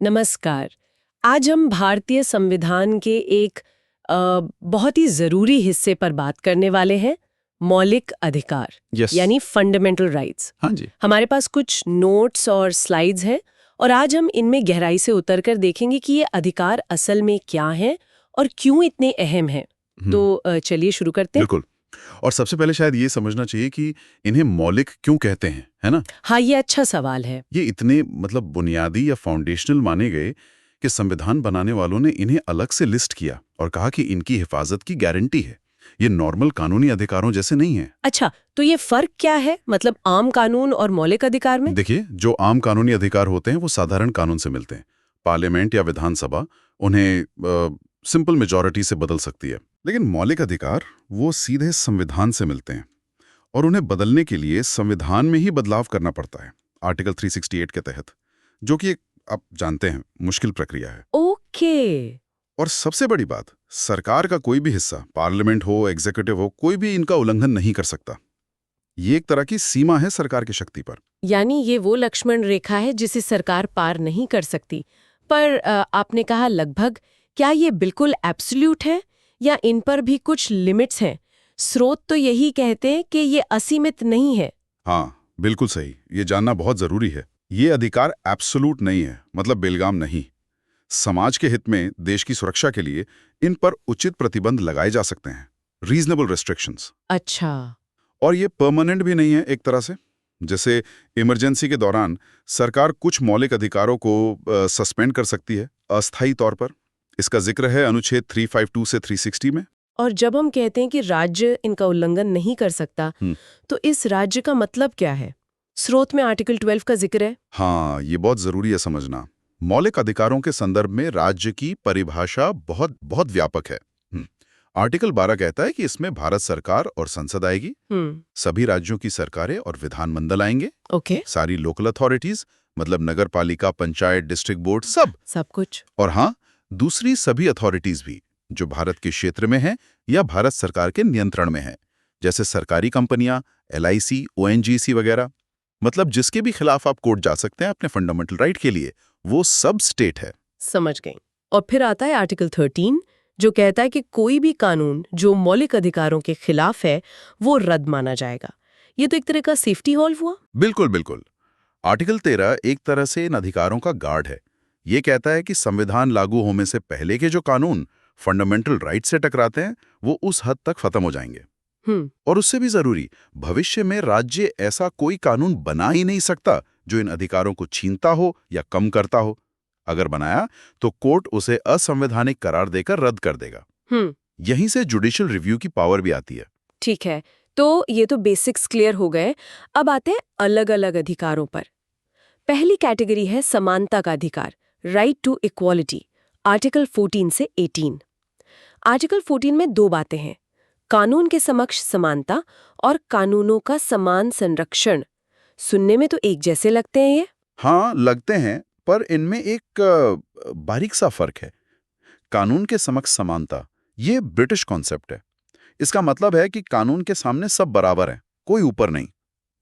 नमस्कार। आज हम भारतीय संविधान के एक बहुत ही ज़रूरी हिस्से पर बात करने वाले हैं, मौलिक अधिकार Yes. यानी फंडामेंटल राइट्स। हाँ जी। हमारे पास कुछ नोट्स और स्लाइड्स हैं और आज हम इनमें गहराई से उतरकर देखेंगे कि ये अधिकार असल में क्या हैं और क्यों इतने अहम हैं। तो चलिए शुरू करते हैं। बिल्कुल। और सबसे पहले शायद ये समझना चाहिए कि इन्हें मौलिक क्यों कहते हैं, है ना? हाँ, ये अच्छा सवाल है। ये इतने बुनियादी या फाउंडेशनल माने गए कि संविधान बनाने वालों ने इन्हें अलग से लिस्ट किया और कहा कि इनकी हिफाजत की गारंटी है। ये नॉर्मल कानूनी अधिकारों जैसे नहीं है। अच्छा, तो ये फर्क क्या है, मतलब आम कानून और मौलिक अधिकार में? देखिए, जो आम कानूनी अधिकार होते हैं वो साधारण कानून से मिलते हैं। पार्लियामेंट या विधानसभा उन्हें सिंपल मेजॉरिटी से बदल सकती है। लेकिन मौलिक अधिकार वो सीधे संविधान से मिलते हैं और उन्हें बदलने के लिए संविधान में ही बदलाव करना पड़ता है, आर्टिकल 368 के तहत, जो कि आप जानते हैं मुश्किल प्रक्रिया है। ओके। और सबसे बड़ी बात, सरकार का कोई भी हिस्सा, पार्लियामेंट हो, एग्जीक्यूटिव हो, कोई भी इनका उल्लंघन नहीं कर सकता। ये एक तरह की सीमा है सरकार की शक्ति पर। यानी ये वो लक्ष्मण रेखा है जिसे सरकार पार नहीं कर सकती। पर आपने कहा लगभग, क्या ये बिल्कुल एब्सोल्यूट है या इन पर भी कुछ लिमिट्स हैं? स्रोत तो यही कहते हैं कि ये असीमित नहीं है। हाँ, बिल्कुल सही। ये जानना बहुत जरूरी है। ये अधिकार एब्सोल्यूट नहीं है, मतलब बेलगाम नहीं। समाज के हित में, देश की सुरक्षा के लिए इन पर उचित प्रतिबंध लगाए जा सकते हैं, रीजनेबल रेस्ट्रिक्शंस। अच्छा। और ये परमानेंट भी नहीं है एक तरह से। जैसे इमरजेंसी के दौरान सरकार कुछ मौलिक अधिकारों को सस्पेंड कर सकती है अस्थायी तौर पर। इसका जिक्र है अनुच्छेद 352 से 360 में। और जब हम कहते हैं कि राज्य इनका उल्लंघन नहीं कर सकता, तो इस राज्य का मतलब क्या है? स्रोत में आर्टिकल 12 का जिक्र है। हाँ, ये बहुत जरूरी है समझना। मौलिक अधिकारों के संदर्भ में राज्य की परिभाषा बहुत बहुत व्यापक है। आर्टिकल 12 कहता है कि इसमें भारत सरकार और संसद आएगी, सभी राज्यों की सरकारें और विधानमंडल आएंगे, ओके। सारी लोकल अथॉरिटीज, मतलब नगर पालिका, पंचायत, डिस्ट्रिक्ट बोर्ड, सब कुछ। और हाँ, दूसरी सभी अथॉरिटीज भी जो भारत के क्षेत्र में हैं या भारत सरकार के नियंत्रण में हैं, जैसे सरकारी कंपनियां, LIC, ONGC वगैरह। मतलब जिसके भी खिलाफ आप कोर्ट जा सकते हैं अपने फंडामेंटल राइट के लिए, वो सब स्टेट है। समझ गई। और फिर आता है आर्टिकल 13, जो कहता है कि कोई भी कानून जो मौलिक अधिकारों के खिलाफ है, वो रद्द माना जाएगा। ये तो एक तरह का सेफ्टी हॉल्व हुआ। बिल्कुल बिल्कुल। आर्टिकल 13 एक तरह से इन अधिकारों का गार्ड है। ये कहता है कि संविधान लागू होने से पहले के जो कानून फंडामेंटल राइट से टकराते हैं, वो उस हद तक खत्म हो जाएंगे। और उससे भी जरूरी, भविष्य में राज्य ऐसा कोई कानून बना ही नहीं सकता जो इन अधिकारों को छीनता हो या कम करता हो। अगर बनाया तो कोर्ट उसे असंवैधानिक करार देकर रद्द कर देगा। यहीं से जुडिशियल रिव्यू की पावर भी आती है। ठीक है, तो ये तो बेसिक्स क्लियर हो गए। अब आते हैं अलग अलग अधिकारों पर। पहली कैटेगरी है समानता का अधिकार, राइट टू इक्वालिटी, आर्टिकल 14 से 18। आर्टिकल 14 में दो बातें हैं, कानून के समक्ष समानता और कानूनों का समान संरक्षण। सुनने में तो एक जैसे लगते हैं ये। हाँ, लगते हैं, पर इनमें एक बारीक सा फर्क है। कानून के समक्ष समानता ये ब्रिटिश कॉन्सेप्ट है। इसका मतलब है कि कानून के सामने सब बराबर हैं, कोई ऊपर नहीं।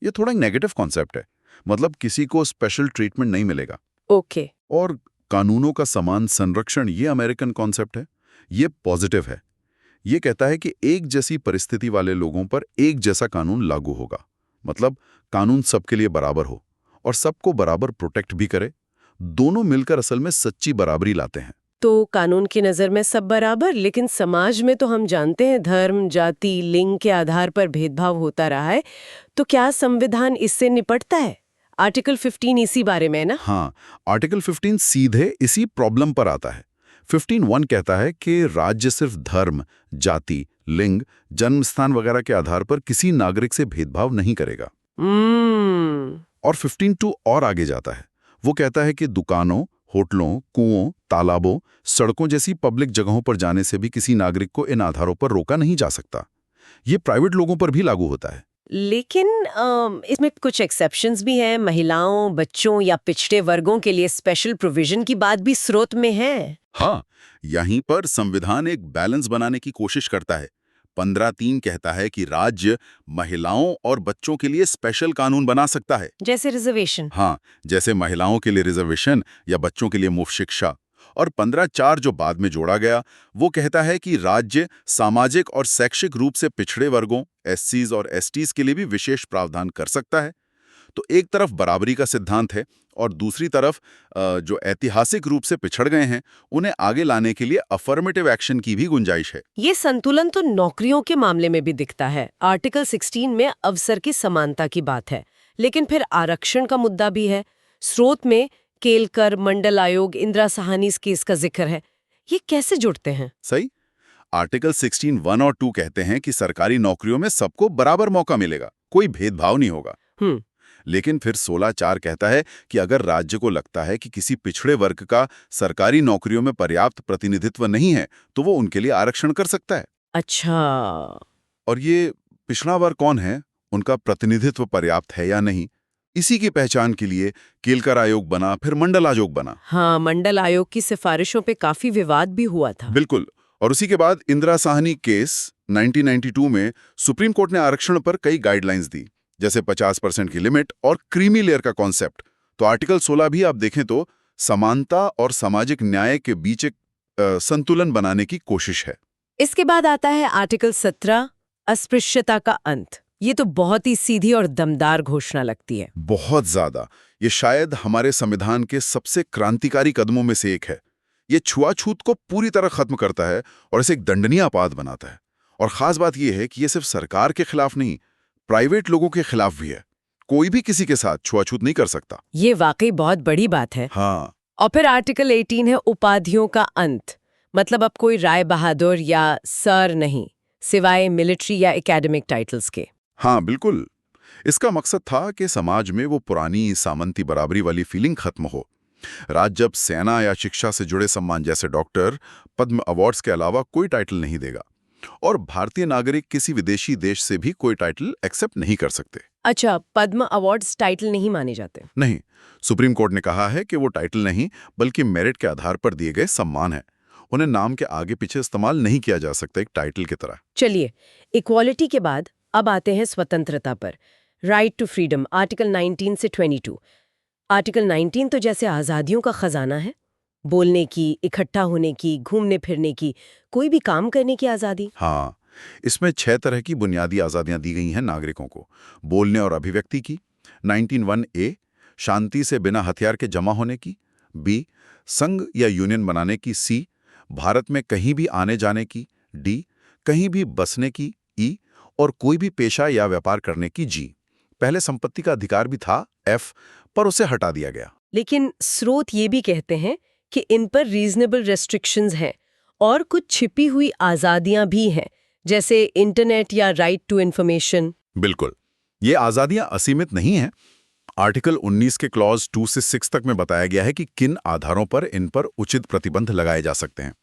ये थोड़ा नेगेटिव कॉन्सेप्ट है, मतलब किसी को स्पेशल ट्रीटमेंट नहीं मिलेगा। ओके। और कानूनों का समान संरक्षण ये अमेरिकन कॉन्सेप्ट है, ये पॉजिटिव है। ये कहता है कि एक जैसी परिस्थिति वाले लोगों पर एक जैसा कानून लागू होगा, मतलब कानून सबके लिए बराबर हो और सबको बराबर प्रोटेक्ट भी करे। दोनों मिलकर असल में सच्ची बराबरी लाते हैं। तो कानून की नजर में सब बराबर, लेकिन समाज में तो हम जानते हैं धर्म, जाति, लिंग के आधार पर भेदभाव होता रहा है। तो क्या संविधान इससे निपटता है? आर्टिकल 15 इसी बारे में है ना? हाँ, आर्टिकल 15 सीधे इसी प्रॉब्लम पर आता है। 15(1) कहता है कि राज्य सिर्फ धर्म, जाति, लिंग, जन्म स्थान वगैरह के आधार पर किसी नागरिक से भेदभाव नहीं करेगा। और 15(2) और आगे जाता है। वो कहता है कि दुकानों, होटलों, कुओं, तालाबों, सड़कों जैसी पब्लिक जगहों पर जाने से भी किसी नागरिक को इन आधारों पर रोका नहीं जा सकता। ये प्राइवेट लोगों पर भी लागू होता है। लेकिन इसमें कुछ एक्सेप्शंस भी हैं। महिलाओं, बच्चों या पिछड़े वर्गों के लिए स्पेशल प्रोविजन की बात भी स्रोत में है। हाँ, यहीं पर संविधान एक बैलेंस बनाने की कोशिश करता है। 15(3) कहता है कि राज्य महिलाओं और बच्चों के लिए स्पेशल कानून बना सकता है। जैसे रिजर्वेशन। हाँ, जैसे महिलाओं के लिए रिजर्वेशन या बच्चों के लिए मुफ्त शिक्षा। और 15(4) जो बाद में जोड़ा गया, वो कहता है कि राज्य सामाजिक और शैक्षिक रूप से पिछड़े वर्गों, एससीज और एसटीज के लिए भी विशेष प्रावधान कर सकता है। तो एक तरफ बराबरी का सिद्धांत है और दूसरी तरफ जो ऐतिहासिक रूप से पिछड़ गए हैं, उन्हें आगे लाने के लिए अफर्मेटिव एक्शन की भी गुंजाइश है। ये संतुलन तो नौकरियों के मामले में भी दिखता है। आर्टिकल 16 में अवसर की समानता की बात है, लेकिन फिर आरक्षण का मुद्दा भी है। स्रोत में केलकर, मंडल आयोग, इंदिरा साहनी इस केस का जिक्र है। ये कैसे जुड़ते हैं? सही। आर्टिकल 16(1) और 2 कहते हैं कि सरकारी नौकरियों में सबको बराबर मौका मिलेगा, कोई भेदभाव नहीं होगा। लेकिन फिर 16(4) कहता है कि अगर राज्य को लगता है कि किसी पिछड़े वर्ग का सरकारी नौकरियों में पर्याप्त प्रतिनिधित्व नहीं है, तो वो उनके लिए आरक्षण कर सकता है। अच्छा। और ये पिछड़ा वर्ग कौन है, उनका प्रतिनिधित्व पर्याप्त है या नहीं, इसी की पहचान के लिए केलकर आयोग बना, फिर मंडल आयोग बना। हाँ, मंडल आयोग की सिफारिशों पे काफी विवाद भी हुआ था। बिल्कुल। और उसी के बाद इंदिरा साहनी केस 1992 में सुप्रीम कोर्ट ने आरक्षण पर कई गाइडलाइंस दी, जैसे 50% की लिमिट और क्रीमी लेयर का कॉन्सेप्ट। तो आर्टिकल 16 भी आप देखें तो समानता और सामाजिक न्याय के बीच एक संतुलन बनाने की कोशिश है। इसके बाद आता है आर्टिकल 17, अस्पृश्यता का अंत। ये तो बहुत ही सीधी और दमदार घोषणा लगती है। बहुत ज्यादा। ये शायद हमारे संविधान के सबसे क्रांतिकारी कदमों में से एक है। ये छुआछूत को पूरी तरह खत्म करता है और इसे एक दंडनीय अपराध बनाता है। और खास बात यह है कि ये सिर्फ सरकार के खिलाफ नहीं, प्राइवेट लोगों के खिलाफ भी है। कोई भी किसी के साथ छुआछूत नहीं कर सकता। ये वाकई बहुत बड़ी बात है। हाँ। और फिर आर्टिकल 18 है उपाधियों का अंत। मतलब अब कोई राय बहादुर या सर नहीं, सिवाय मिलिट्री या एकेडमिक टाइटल्स के। हाँ, बिल्कुल। इसका मकसद था कि समाज में वो पुरानी सामंती बराबरी वाली फीलिंग खत्म हो। राज्य जब सेना या शिक्षा से जुड़े सम्मान जैसे डॉक्टर, पद्म अवार्ड्स के अलावा कोई टाइटल नहीं देगा। और भारतीय नागरिक किसी विदेशी देश से भी कोई टाइटल एक्सेप्ट नहीं कर सकते। अच्छा, पद्म अवार्ड्स टाइटल नहीं माने जाते? नहीं, सुप्रीम कोर्ट ने कहा है कि वो टाइटल नहीं, बल्कि मेरिट के आधार पर दिए गए सम्मान हैं। उन्हें नाम के आगे पीछे इस्तेमाल नहीं किया जा सकता एक टाइटल की तरह। चलिए, इक्वालिटी के बाद अब आते हैं स्वतंत्रता पर। राइट टू फ्रीडम, आर्टिकल 19 से 22। आर्टिकल 19 तो जैसे आज़ादियों का खजाना है। बोलने की, इकट्ठा होने की, घूमने फिरने की, कोई भी काम करने की आज़ादी। हाँ, इसमें 6 तरह की बुनियादी आज़ादियां दी गई हैं नागरिकों को। बोलने और अभिव्यक्ति की, 19(1)(a), शांति से बिना हथियार के जमा होने की, बी, संघ या यूनियन बनाने की, सी, भारत में कहीं भी आने जाने की, डी, कहीं भी बसने की, ई, और कोई भी पेशा या व्यापार करने की, जी। पहले संपत्ति का अधिकार भी था, एफ, पर उसे हटा दिया गया। लेकिन स्रोत ये भी कहते हैं कि इन पर रीजनेबल रेस्ट्रिक्शंस हैं और कुछ छिपी हुई आज़ादियां भी हैं, जैसे इंटरनेट या राइट टू इन्फॉर्मेशन। बिल्कुल, ये आज़ादियां असीमित नहीं हैं। आर्टिकल 19 के क्लॉज 2 से 6 तक में बताया गया है कि किन आधारों पर इन पर उचित प्रतिबंध लगाए जा सकते हैं।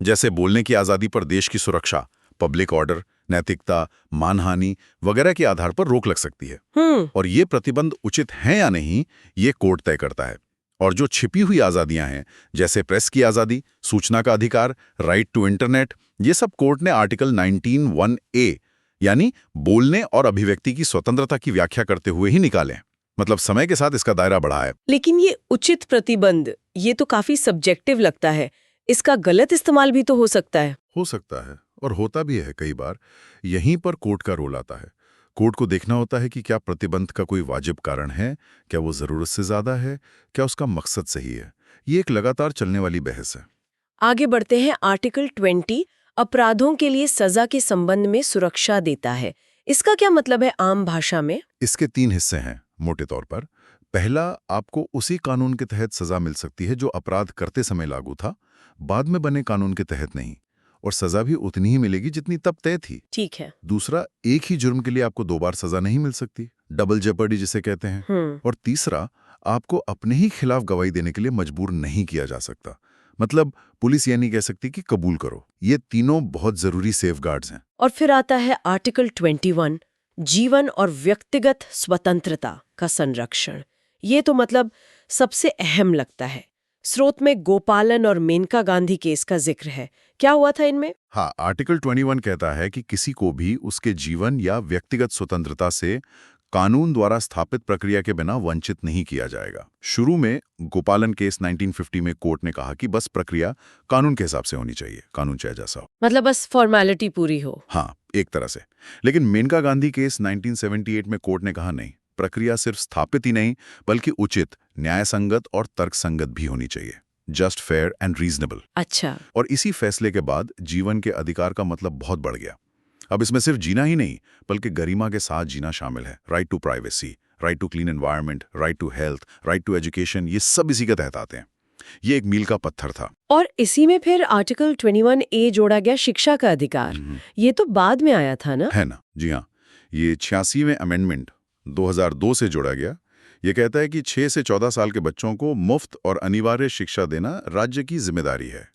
जैसे बोलने की आज़ादी पर देश की सुरक्षा, पब्लिक ऑर्डर, नैतिकता, मानहानि वगैरह के आधार पर रोक लग सकती है। और ये प्रतिबंध उचित हैं या नहीं, ये कोर्ट तय करता है। और जो छिपी हुई आज़ादियां हैं, जैसे प्रेस की आज़ादी, सूचना का अधिकार, राइट टू इंटरनेट, ये सब कोर्ट ने आर्टिकल 19(1)(a यानी बोलने और अभिव्यक्ति की स्वतंत्रता की व्याख्या करते हुए ही निकाले। मतलब समय के साथ इसका दायरा बढ़ा है। लेकिन ये उचित प्रतिबंध, ये तो काफी सब्जेक्टिव लगता है। इसका गलत इस्तेमाल भी तो हो सकता है। हो सकता है और होता भी है कई बार। यहीं पर कोर्ट का रोल आता है। कोर्ट को देखना होता है कि क्या प्रतिबंध का कोई वाजिब कारण है, क्या वो जरूरत से ज्यादा है, क्या उसका मकसद सही है। ये एक लगातार चलने वाली बहस है। आगे बढ़ते हैं। आर्टिकल 20 अपराधों के लिए सजा के संबंध में सुरक्षा देता है। इसका क्या मतलब है आम भाषा में? इसके 3 हिस्से हैं मोटे तौर पर। पहला, आपको उसी कानून के तहत सजा मिल सकती है जो अपराध करते समय लागू था, बाद में बने कानून के तहत नहीं। और सजा भी उतनी ही मिलेगी जितनी तब तय थी। ठीक है। दूसरा, एक ही जुर्म के लिए आपको 2 बार सजा नहीं मिल सकती, डबल जेपर्डी जिसे कहते हैं। और तीसरा, आपको अपने ही खिलाफ गवाही देने के लिए मजबूर नहीं किया जा सकता। मतलब पुलिस ये नहीं कह सकती कि कबूल करो। ये तीनों बहुत जरूरी सेफगार्ड्स हैं। और फिर आता है आर्टिकल 21, जीवन और व्यक्तिगत स्वतंत्रता का संरक्षण। ये तो मतलब सबसे अहम लगता है। स्रोत में गोपालन और मेनका गांधी केस का जिक्र है, क्या हुआ था इनमें? हाँ, आर्टिकल 21 कहता है कि किसी को भी उसके जीवन या व्यक्तिगत स्वतंत्रता से कानून द्वारा स्थापित प्रक्रिया के बिना वंचित नहीं किया जाएगा। शुरू में गोपालन केस 1950 में कोर्ट ने कहा कि बस प्रक्रिया कानून के हिसाब से होनी चाहिए, कानून चाहे जैसा हो। मतलब बस फॉर्मेलिटी पूरी हो। हाँ, एक तरह से। लेकिन मेनका गांधी केस 1978 में कोर्ट ने कहा नहीं, प्रक्रिया सिर्फ स्थापित ही नहीं बल्कि उचित, न्यायसंगत और तर्कसंगत भी होनी चाहिए। Just, fair and reasonable. अच्छा। और इसी फैसले के बाद जीवन के अधिकार का मतलब बहुत बढ़ गया। अब इसमें सिर्फ जीना ही नहीं बल्कि गरिमा के साथ जीना शामिल है। Right to privacy, right to clean environment, right to health, right to education, ये सब इसी के तहत आते हैं। ये एक मील का पत्थर था। और इसी में फिर आर्टिकल 21A जोड़ा गया, शिक्षा का अधिकार। ये तो बाद में आया था ना? है ना? जी हाँ, ये 86वें अमेंडमेंट 2002 से जोड़ा गया। ये कहता है कि 6 से 14 साल के बच्चों को मुफ्त और अनिवार्य शिक्षा देना राज्य की जिम्मेदारी है।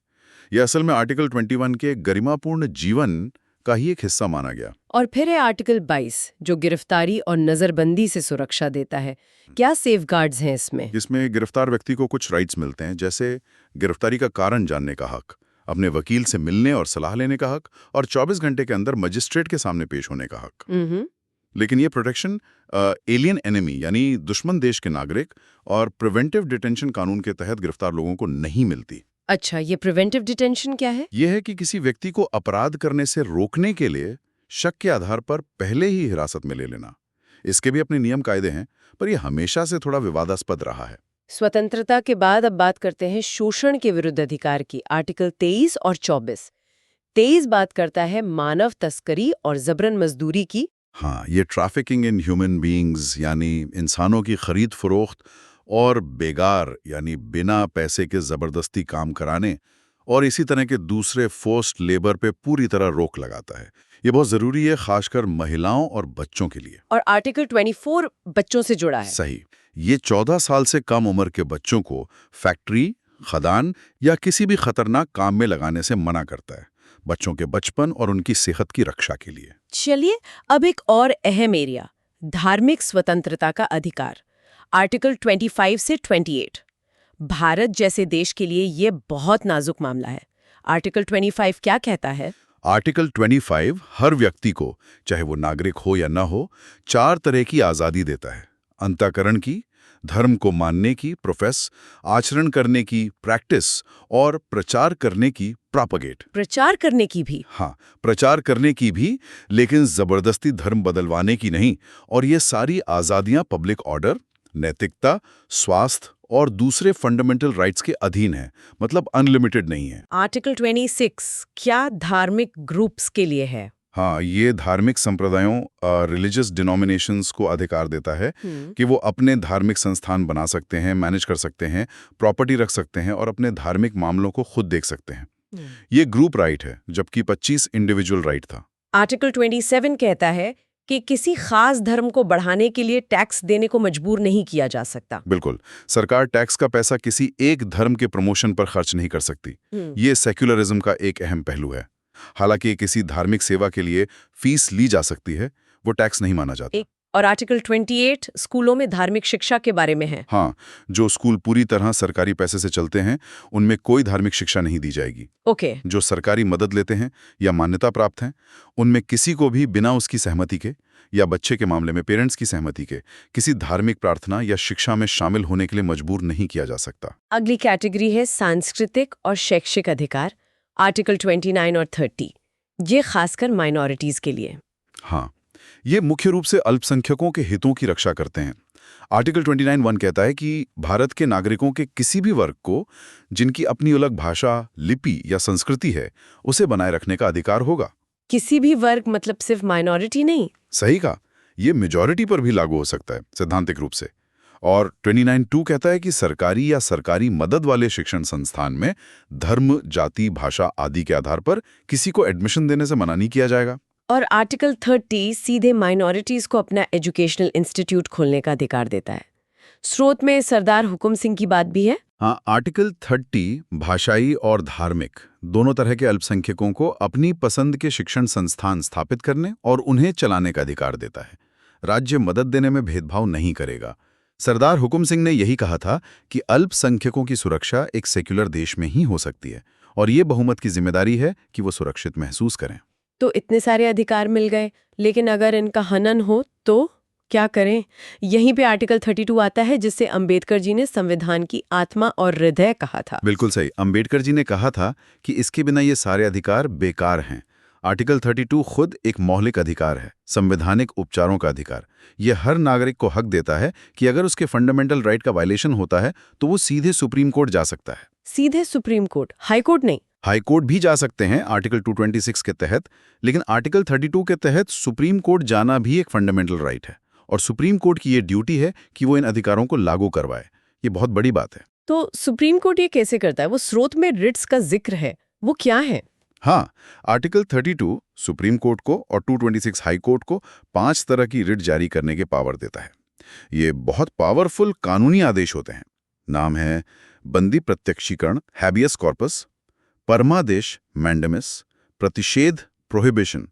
यह असल में आर्टिकल 21 के गरिमापूर्ण जीवन का ही एक हिस्सा माना गया। और फिर है आर्टिकल 22 जो गिरफ्तारी और नजरबंदी से सुरक्षा देता है। क्या सेफगार्ड्स हैं इसमें? इसमें गिरफ्तार व्यक्ति को कुछ राइट्स मिलते हैं, जैसे गिरफ्तारी का कारण जानने का हक, अपने वकील से मिलने और सलाह लेने का हक, और 24 घंटे के अंदर मजिस्ट्रेट के सामने पेश होने का हक। लेकिन ये प्रोटेक्शन एलियन एनिमी यानी दुश्मन देश के नागरिक और प्रिवेंटिव डिटेंशन कानून के तहत गिरफ्तार लोगों को नहीं मिलती। अच्छा, ये प्रिवेंटिव डिटेंशन क्या है? यह है कि किसी व्यक्ति को अपराध करने से रोकने के लिए शक के आधार पर पहले ही हिरासत में ले लेना। इसके भी अपने नियम कायदे हैं, पर यह हमेशा से थोड़ा विवादास्पद रहा है। स्वतंत्रता के बाद अब बात करते हैं शोषण के विरुद्ध अधिकार की, आर्टिकल 23 और 24। 23 बात करता है मानव तस्करी और जबरन मजदूरी की। हाँ, ये ट्रैफिकिंग इन ह्यूमन बीइंग्स यानी इंसानों की खरीद फरोख्त और बेगार यानी बिना पैसे के जबरदस्ती काम कराने और इसी तरह के दूसरे फोर्स्ड लेबर पे पूरी तरह रोक लगाता है। ये बहुत जरूरी है, खासकर महिलाओं और बच्चों के लिए। और आर्टिकल 24 बच्चों से जुड़ा है। सही, ये 14 साल से कम उम्र के बच्चों को फैक्ट्री, खदान या किसी भी खतरनाक काम में लगाने से मना करता है, बच्चों के बचपन और उनकी सेहत की रक्षा के लिए। चलिए अब एक और अहम एरिया, धार्मिक स्वतंत्रता का अधिकार, आर्टिकल 25 से 28। भारत जैसे देश के लिए ये बहुत नाजुक मामला है। आर्टिकल 25 क्या कहता है? आर्टिकल 25 हर व्यक्ति को, चाहे वो नागरिक हो या ना हो, 4 तरह की आज़ादी देता है। अंतःकरण की, धर्म को मानने की, प्रोफेस, आचरण करने की, प्रैक्टिस, और प्रचार करने की, प्रोपेगेट। प्रचार करने की भी? हाँ, प्रचार करने की भी, लेकिन जबरदस्ती धर्म बदलवाने की नहीं। और ये सारी आज़ादियां पब्लिक ऑर्डर, नैतिकता, स्वास्थ्य और दूसरे फंडामेंटल राइट्स के अधीन है, मतलब अनलिमिटेड नहीं है। आर्टिकल 26 क्या धार्मिक ग्रुप्स के लिए है? हाँ, ये धार्मिक संप्रदायों, रिलीजियस डिनोमिनेशंस को अधिकार देता है कि वो अपने धार्मिक संस्थान बना सकते हैं, मैनेज कर सकते हैं, प्रॉपर्टी रख सकते हैं और अपने धार्मिक मामलों को खुद देख सकते हैं। ये ग्रुप राइट है, जबकि 25 इंडिविजुअल राइट था। आर्टिकल 27 कहता है कि किसी खास धर्म को बढ़ाने के लिए टैक्स देने को मजबूर नहीं किया जा सकता। बिल्कुल, सरकार टैक्स का पैसा किसी एक धर्म के प्रमोशन पर खर्च नहीं कर सकती। ये सेक्युलरिज्म का एक अहम पहलू है। हालांकि किसी धार्मिक सेवा के लिए फीस ली जा सकती है, वो टैक्स नहीं माना जाता। और आर्टिकल 28 स्कूलों में धार्मिक शिक्षा के बारे में है। हाँ, जो स्कूल पूरी तरह सरकारी पैसे से चलते हैं, उनमें कोई धार्मिक शिक्षा नहीं दी जाएगी। ओके। जो सरकारी मदद लेते हैं या मान्यता प्राप्त हैं, उनमें किसी को भी बिना उसकी सहमति के, या बच्चे के मामले में पेरेंट्स की सहमति के, किसी धार्मिक प्रार्थना या शिक्षा में शामिल होने के लिए मजबूर नहीं किया जा सकता। अगली कैटेगरी है सांस्कृतिक और शैक्षिक अधिकार, आर्टिकल 29 और 30। ये खासकर माइनॉरिटीज के लिए। हाँ, ये मुख्य रूप से अल्पसंख्यकों के हितों की रक्षा करते हैं। आर्टिकल 29(1) कहता है कि भारत के नागरिकों के किसी भी वर्ग को, जिनकी अपनी अलग भाषा, लिपि या संस्कृति है, उसे बनाए रखने का अधिकार होगा। किसी भी वर्ग मतलब सिर्फ माइनॉरिटी नहीं? सही कहा, ये मेजॉरिटी पर भी लागू हो सकता है सैद्धांतिक रूप से। और 29(2) कहता है कि सरकारी या सरकारी मदद वाले शिक्षण संस्थान में धर्म, जाति, भाषा आदि के आधार पर किसी को एडमिशन देने से मना नहीं किया जाएगा। और आर्टिकल 30 सीधे माइनॉरिटीज को अपना एजुकेशनल इंस्टीट्यूट खोलने का अधिकार देता है। स्रोत में सरदार हुकुम सिंह की बात भी है। हाँ, आर्टिकल 30 भाषाई और धार्मिक दोनों तरह के अल्पसंख्यकों को अपनी पसंद के शिक्षण संस्थान स्थापित करने और उन्हें चलाने का अधिकार देता है। राज्य मदद देने में भेदभाव नहीं करेगा। सरदार हुकुम सिंह ने यही कहा था कि अल्पसंख्यकों की सुरक्षा एक सेक्युलर देश में ही हो सकती है और ये बहुमत की जिम्मेदारी है कि वो सुरक्षित महसूस करें। तो इतने सारे अधिकार मिल गए, लेकिन अगर इनका हनन हो तो क्या करें? यहीं पे आर्टिकल 32 आता है, जिससे अंबेडकर जी ने संविधान की आत्मा और हृदय कहा था। बिल्कुल सही। अंबेडकर जी ने कहा था कि इसके बिना ये सारे अधिकार बेकार हैं। आर्टिकल 32 खुद एक मौलिक अधिकार है, संवैधानिक उपचारों का अधिकार। ये हर नागरिक को हक देता है कि अगर उसके फंडामेंटल राइट का वायलेशन होता है तो वो सीधे सुप्रीम कोर्ट जा सकता है। सीधे सुप्रीम कोर्ट, हाई कोर्ट नहीं? हाई कोर्ट भी जा सकते हैं आर्टिकल 226 के तहत, लेकिन आर्टिकल 32 के तहत सुप्रीम कोर्ट जाना भी एक फंडामेंटल राइट है और सुप्रीम कोर्ट की ये ड्यूटी है कि वो इन अधिकारों को लागू करवाए। ये बहुत बड़ी बात है। तो सुप्रीम कोर्ट ये कैसे करता है? वो स्रोत में रिट्स का जिक्र है, वो क्या है? हाँ, आर्टिकल 32 सुप्रीम कोर्ट को और 226 हाई कोर्ट को 5 तरह की रिट जारी करने के पावर देता है। ये बहुत पावरफुल कानूनी आदेश होते हैं। नाम है बंदी प्रत्यक्षीकरण हैबियस कॉर्पस, परमादेश मैंडेमिस, प्रतिषेध प्रोहिबिशन,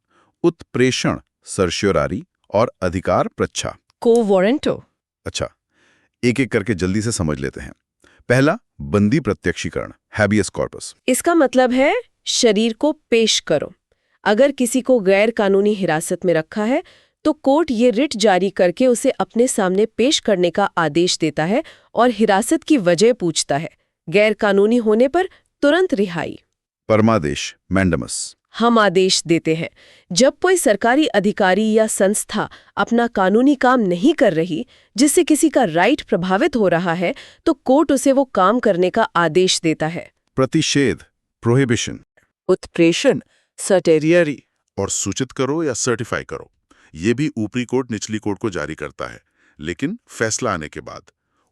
उत्प्रेषण सर्श्योरारी और अधिकार प्रच्छा। को वारंटो। अच्छा, एक एक करके जल्दी से समझ लेते हैं। पहला, बंदी प्रत्यक्षीकरण हैबियस कॉर्पस। इसका मतलब है शरीर को पेश करो। अगर किसी को गैर कानूनी हिरासत में रखा है तो कोर्ट ये रिट जारी करके उसे अपने सामने पेश करने का आदेश देता है और हिरासत की वजह पूछता है। गैर कानूनी होने पर तुरंत रिहाई। परमादेश मैंडेमस। हम आदेश देते हैं जब कोई सरकारी अधिकारी या संस्था अपना कानूनी काम नहीं कर रही, जिससे किसी का राइट प्रभावित हो रहा है, तो कोर्ट उसे वो काम करने का आदेश देता है। प्रतिषेध प्रोहिबिशन। उत्प्रेषण सर्टेरियरी। और सूचित करो या सर्टिफाई करो, ये भी ऊपरी कोर्ट निचली कोर्ट को जारी करता है, लेकिन फैसला आने के बाद।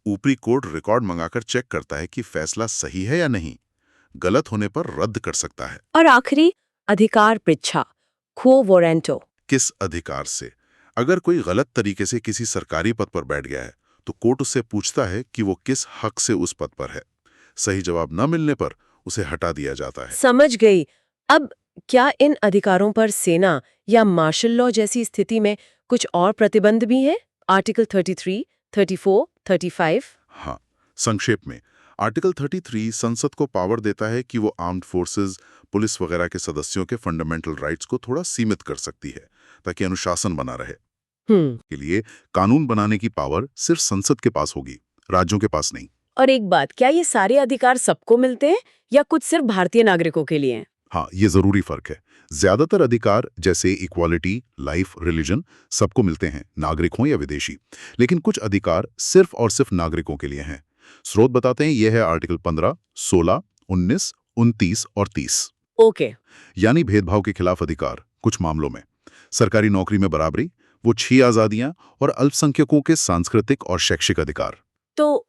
ऊपरी कोर्ट रिकॉर्ड मंगाकर चेक करता है कि फैसला सही है या नहीं। गलत होने पर रद्द कर सकता है। और आखिरी, अधिकार पृच्छा क्वो वारंटो। किस अधिकार से? अगर कोई गलत तरीके से किसी सरकारी पद पर बैठ गया है तो कोर्ट उससे पूछता है कि वो किस हक से उस पद पर है। सही जवाब न मिलने पर उसे हटा दिया जाता है। समझ गई। अब क्या इन अधिकारों पर सेना या मार्शल लॉ जैसी स्थिति में कुछ और प्रतिबंध भी है? आर्टिकल 33, 34, 35? हाँ, संक्षेप में आर्टिकल 33 संसद को पावर देता है कि वो आर्म्ड फोर्सेस, पुलिस वगैरह के सदस्यों के फंडामेंटल राइट्स को थोड़ा सीमित कर सकती है ताकि अनुशासन बना रहे। के लिए कानून बनाने की पावर सिर्फ संसद के पास होगी, राज्यों के पास नहीं। और एक बात, क्या ये सारे अधिकार सबको मिलते हैं या कुछ सिर्फ भारतीय नागरिकों के लिए हैं? हाँ, ये जरूरी फर्क है। ज्यादातर अधिकार जैसे इक्वालिटी, लाइफ, रिलीजन सबको मिलते हैं, नागरिक हों या विदेशी। लेकिन कुछ अधिकार सिर्फ और सिर्फ नागरिकों के लिए हैं। स्रोत बताते हैं यह है आर्टिकल 15, 16, 19, 29 और 30। ओके। यानी भेदभाव के खिलाफ अधिकार कुछ मामलों में। सरकारी नौकरी में बराबरी, वो 6 आजादियां और अल्पसंख्यकों के सांस्कृतिक और शैक्षिक अधिकार। तो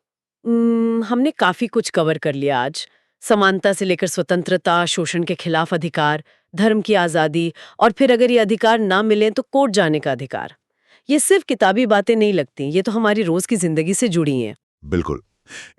हमने काफी कुछ कवर कर लिया आज। समानता से लेकर स्वतंत्रता, शोषण के खिलाफ अधिकार, धर्म की आजादी, और फिर अगर ये अधिकार ना मिले तो कोर्ट जाने का अधिकार। ये सिर्फ किताबी बातें नहीं लगती, ये तो हमारी रोज की जिंदगी से जुड़ी हैं। बिल्कुल।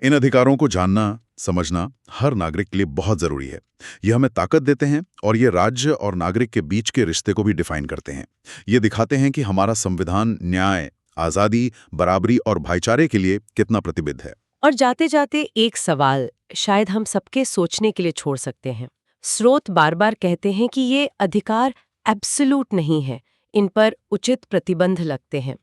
इन अधिकारों को जानना, समझना हर नागरिक के लिए बहुत जरूरी है। ये हमें ताकत देते हैं और ये राज्य और नागरिक के बीच के रिश्ते को भी डिफाइन करते हैं। ये दिखाते हैं कि हमारा संविधान न्याय, आजादी, बराबरी और भाईचारे के लिए कितना प्रतिबद्ध है। और जाते जाते एक सवाल शायद हम सबके सोचने के लिए छोड़ सकते हैं। स्रोत बार बार कहते हैं कि ये अधिकार एब्सोल्यूट नहीं है, इन पर उचित प्रतिबंध लगते हैं।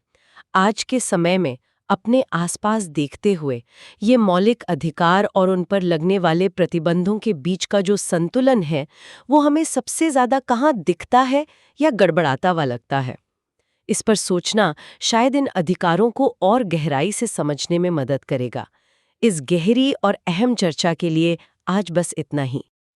आज के समय में अपने आसपास देखते हुए ये मौलिक अधिकार और उन पर लगने वाले प्रतिबंधों के बीच का जो संतुलन है, वो हमें सबसे ज्यादा कहाँ दिखता है या गड़बड़ाता हुआ लगता है? इस पर सोचना शायद इन अधिकारों को और गहराई से समझने में मदद करेगा। इस गहरी और अहम चर्चा के लिए आज बस इतना ही।